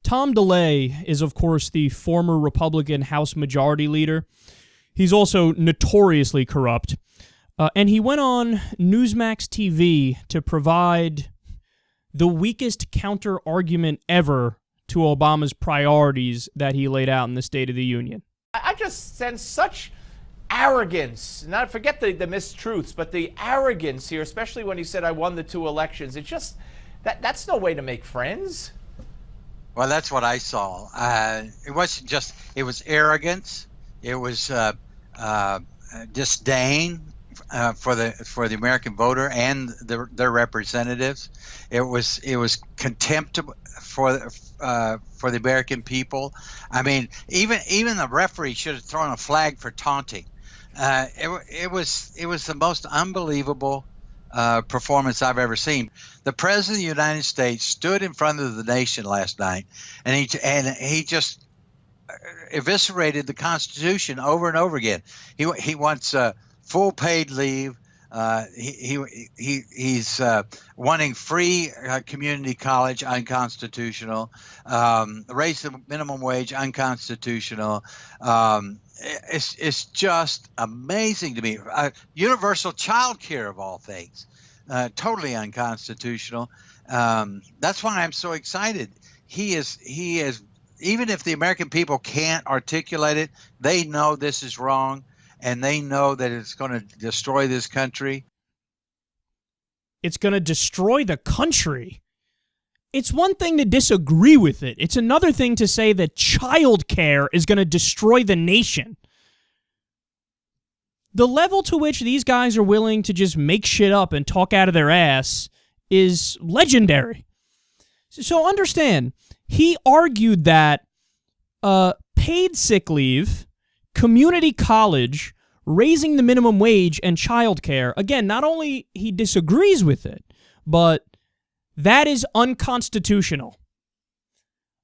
Tom DeLay is, of course, the former Republican House Majority Leader. He's also notoriously corrupt. And he went on Newsmax TV to provide the weakest counter-argument ever to Obama's priorities that he laid out in the State of the Union. I just sense such arrogance. Not forget the mistruths, but the arrogance here, especially when he said, I won the 2 elections. It just, that's no way to make friends. Well, that's what I saw. It wasn't just, it was arrogance. It was disdain for the American voter and their representatives. It was contempt for the American people. I mean, even the referee should have thrown a flag for taunting. It was the most unbelievable performance I've ever seen. The President of the United States stood in front of the nation last night, and he just eviscerated the Constitution over and over again. He wants full paid leave. He's wanting free community college, unconstitutional. Raise the minimum wage, unconstitutional. It's just amazing to me. Universal childcare of all things, totally unconstitutional. That's why I'm so excited. He is. Even if the American people can't articulate it, they know this is wrong, and they know that it's going to destroy this country. It's going to destroy the country. It's one thing to disagree with it. It's another thing to say that childcare is going to destroy the nation. The level to which these guys are willing to just make shit up and talk out of their ass is legendary. So understand, he argued that paid sick leave, community college, raising the minimum wage, and childcare, again, not only he disagrees with it, but that is unconstitutional.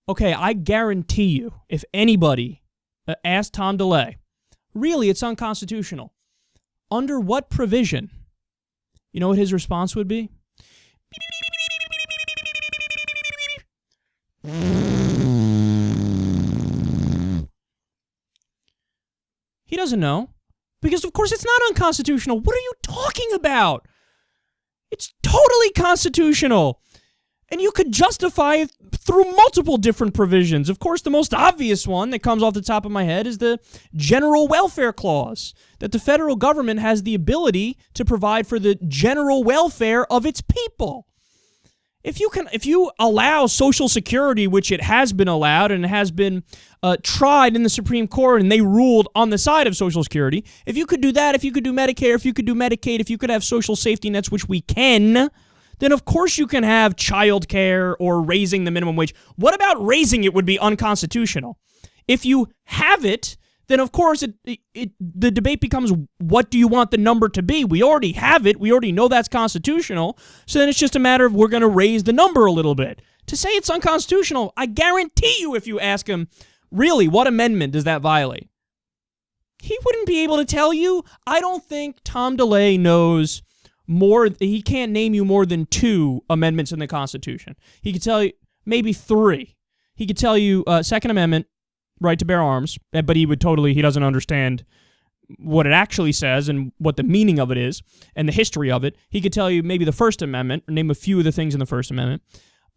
Okay, I guarantee you, if anybody asked Tom DeLay, really, it's unconstitutional. Under what provision? You know what his response would be? He doesn't know. Because, of course, it's not unconstitutional. What are you talking about? It's totally constitutional. And you could justify it through multiple different provisions. Of course, the most obvious one that comes off the top of my head is the General Welfare Clause, that the federal government has the ability to provide for the general welfare of its people. If you allow Social Security, which it has been allowed and has been tried in the Supreme Court, and they ruled on the side of Social Security, if you could do that, if you could do Medicare, if you could do Medicaid, if you could have social safety nets, which we can, then of course you can have child care or raising the minimum wage. What about raising it would be unconstitutional? If you have it, then of course the debate becomes, what do you want the number to be? We already have it. We already know that's constitutional. So then it's just a matter of we're going to raise the number a little bit. To say it's unconstitutional, I guarantee you if you ask him, really, what amendment does that violate? He wouldn't be able to tell you. I don't think Tom DeLay knows more. He can't name you more than 2 amendments in the Constitution. He could tell you maybe 3. He could tell you Second Amendment, right to bear arms, but he doesn't understand what it actually says and what the meaning of it is and the history of it. He could tell you maybe the First Amendment, or name a few of the things in the First Amendment,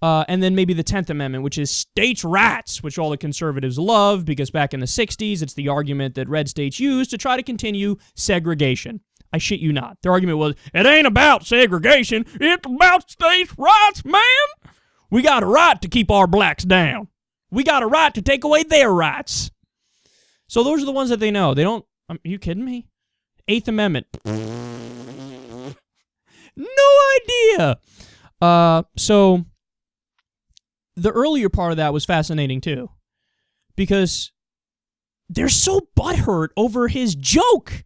and then maybe the 10th Amendment, which is states' rights, which all the conservatives love because back in the 60s, it's the argument that red states used to try to continue segregation. I shit you not. Their argument was, it ain't about segregation, it's about states' rights, man. We got a right to keep our blacks down. We got a right to take away their rights. So those are the ones that they know. They don't... Are you kidding me? 8th Amendment. No idea. So the earlier part of that was fascinating too. Because they're so butthurt over his joke.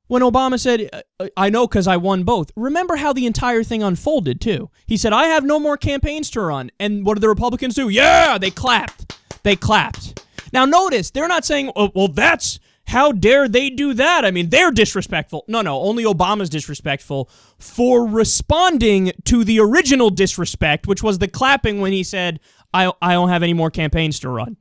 When Obama said, I know because I won both. Remember how the entire thing unfolded, too. He said, I have no more campaigns to run. And what did the Republicans do? Yeah, they clapped. They clapped. Now, notice, they're not saying, oh, well, that's, how dare they do that? I mean, they're disrespectful. No, only Obama's disrespectful for responding to the original disrespect, which was the clapping when he said, I don't have any more campaigns to run.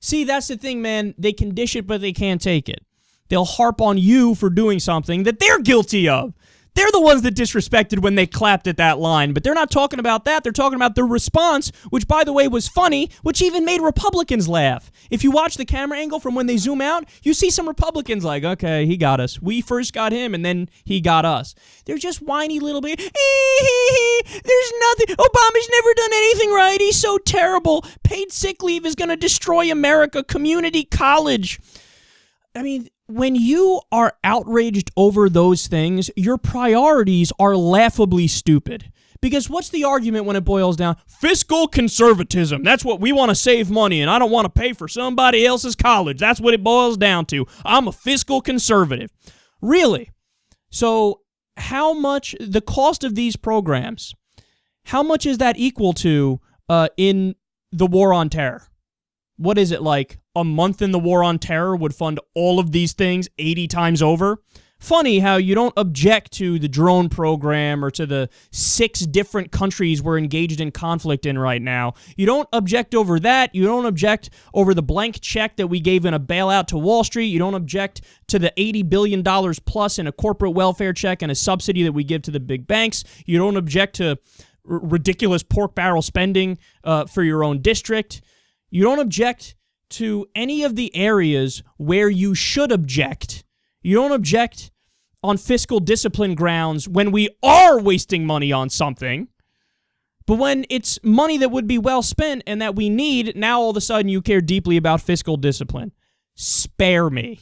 See, that's the thing, man. They can dish it, but they can't take it. They'll harp on you for doing something that they're guilty of. They're the ones that disrespected when they clapped at that line, but they're not talking about that. They're talking about the response, which, by the way, was funny, which even made Republicans laugh. If you watch the camera angle from when they zoom out, you see some Republicans like, okay, he got us. We first got him, and then he got us. They're just whiny little bit. There's nothing. Obama's never done anything right. He's so terrible. Paid sick leave is going to destroy America. Community college. I mean, when you are outraged over those things, your priorities are laughably stupid. Because what's the argument when it boils down? Fiscal conservatism. That's what we want to save money, and I don't want to pay for somebody else's college. That's what it boils down to. I'm a fiscal conservative. Really? So how much, the cost of these programs, how much is that equal to in the war on terror? What is it, like a month in the war on terror would fund all of these things 80 times over? Funny how you don't object to the drone program or to the 6 different countries we're engaged in conflict in right now. You don't object over that. You don't object over the blank check that we gave in a bailout to Wall Street. You don't object to the $80 billion plus in a corporate welfare check and a subsidy that we give to the big banks. You don't object to ridiculous pork barrel spending for your own district. You don't object to any of the areas where you should object. You don't object on fiscal discipline grounds when we are wasting money on something. But when it's money that would be well spent and that we need, now all of a sudden you care deeply about fiscal discipline. Spare me.